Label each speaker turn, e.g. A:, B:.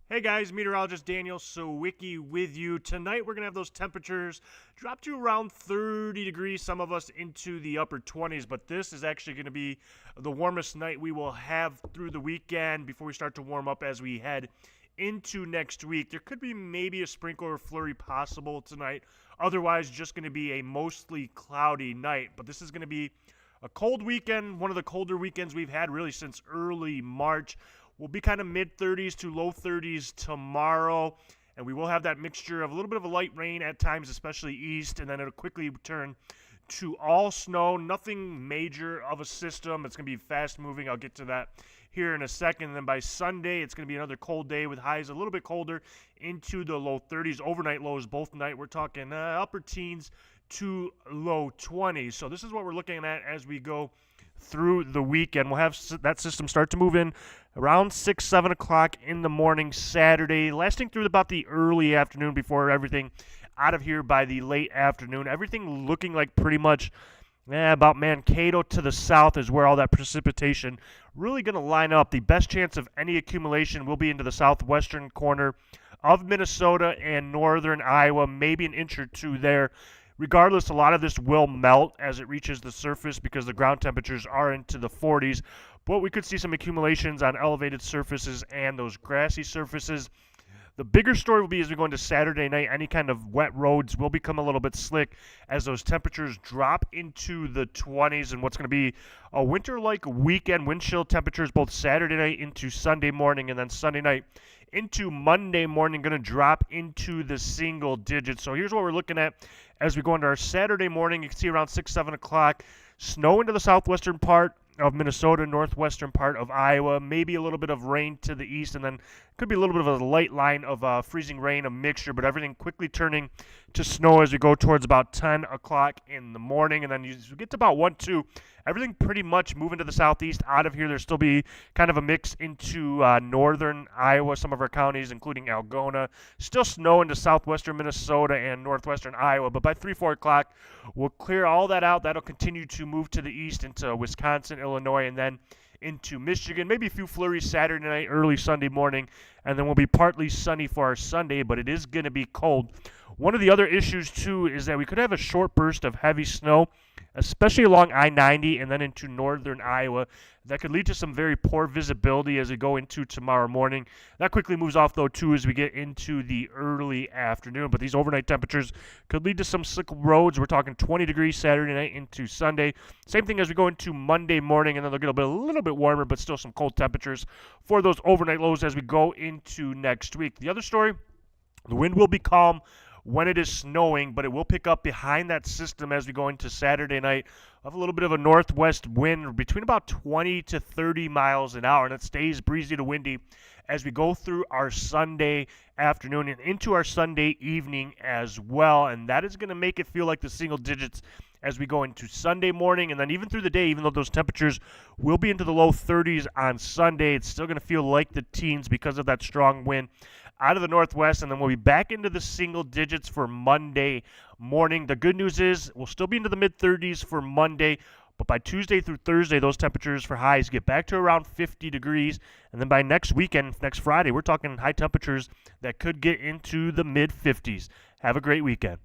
A: Hey guys, Meteorologist Daniel Sawicki with you. Tonight we're going to have those temperatures drop to around 30 degrees, some of us into the upper 20s, but this is actually going to be the warmest night we will have through the weekend before we start to warm up as we head into next week. There could be maybe a sprinkle or flurry possible tonight. Otherwise, just going to be a mostly cloudy night, but this is going to be a cold weekend, one of the colder weekends we've had really since early March. We'll be kind of mid-30s to low 30s tomorrow, and we will have that mixture of a little bit of a light rain at times, especially east, and then it'll quickly turn to all snow. Nothing major of a system. It's going to be fast-moving. I'll get to that here in a second. And then by Sunday, it's going to be another cold day with highs a little bit colder into the low 30s. Overnight lows both night. We're talking upper teens to low 20s. So this is what we're looking at as we go through the weekend. We'll have that system start to move in around 6, 7 o'clock in the morning Saturday, lasting through about the early afternoon before everything out of here by the late afternoon. Everything looking like pretty much about Mankato to the south is where all that precipitation really going to line up. The best chance of any accumulation will be into the southwestern corner of Minnesota and northern Iowa, maybe an inch or two there. Regardless, a lot of this will melt as it reaches the surface because the ground temperatures are into the 40s. But we could see some accumulations on elevated surfaces and those grassy surfaces. The bigger story will be as we go into Saturday night, any kind of wet roads will become a little bit slick as those temperatures drop into the 20s and what's going to be a winter-like weekend. Wind chill temperatures both Saturday night into Sunday morning and then Sunday night into Monday morning, going to drop into the single digits. So here's what we're looking at as we go into our Saturday morning. You can see around 6, 7 o'clock, snow into the southwestern part of Minnesota, northwestern part of Iowa, maybe a little bit of rain to the east, and then could be a little bit of a light line of freezing rain, a mixture, but everything quickly turning to snow as we go towards about 10 o'clock in the morning, and then you get to about 1, 2, everything pretty much moving to the southeast out of here. There'll still be kind of a mix into northern Iowa, some of our counties, including Algona. Still snow into southwestern Minnesota and northwestern Iowa, but by 3, 4 o'clock, we'll clear all that out. That'll continue to move to the east into Wisconsin, Illinois, and then into Michigan. Maybe a few flurries Saturday night, early Sunday morning, and then we'll be partly sunny for our Sunday, but it is going to be cold. One of the other issues, too, is that we could have a short burst of heavy snow, especially along I-90 and then into northern Iowa. That could lead to some very poor visibility as we go into tomorrow morning. That quickly moves off, though, too, as we get into the early afternoon. But these overnight temperatures could lead to some slick roads. We're talking 20 degrees Saturday night into Sunday. Same thing as we go into Monday morning, and then they'll get a little bit warmer, but still some cold temperatures for those overnight lows as we go into next week. The other story, the wind will be calm when it is snowing, but it will pick up behind that system as we go into Saturday night. We'll have a little bit of a northwest wind between about 20 to 30 miles an hour, and it stays breezy to windy as we go through our Sunday afternoon and into our Sunday evening as well, and that is going to make it feel like the single digits as we go into Sunday morning, and then even through the day, even though those temperatures will be into the low 30s on Sunday, it's still going to feel like the teens because of that strong wind out of the northwest, and then we'll be back into the single digits for Monday morning. The good news is we'll still be into the mid-30s for Monday, but by Tuesday through Thursday, those temperatures for highs get back to around 50 degrees, and then by next weekend, next Friday, we're talking high temperatures that could get into the mid-50s. Have a great weekend.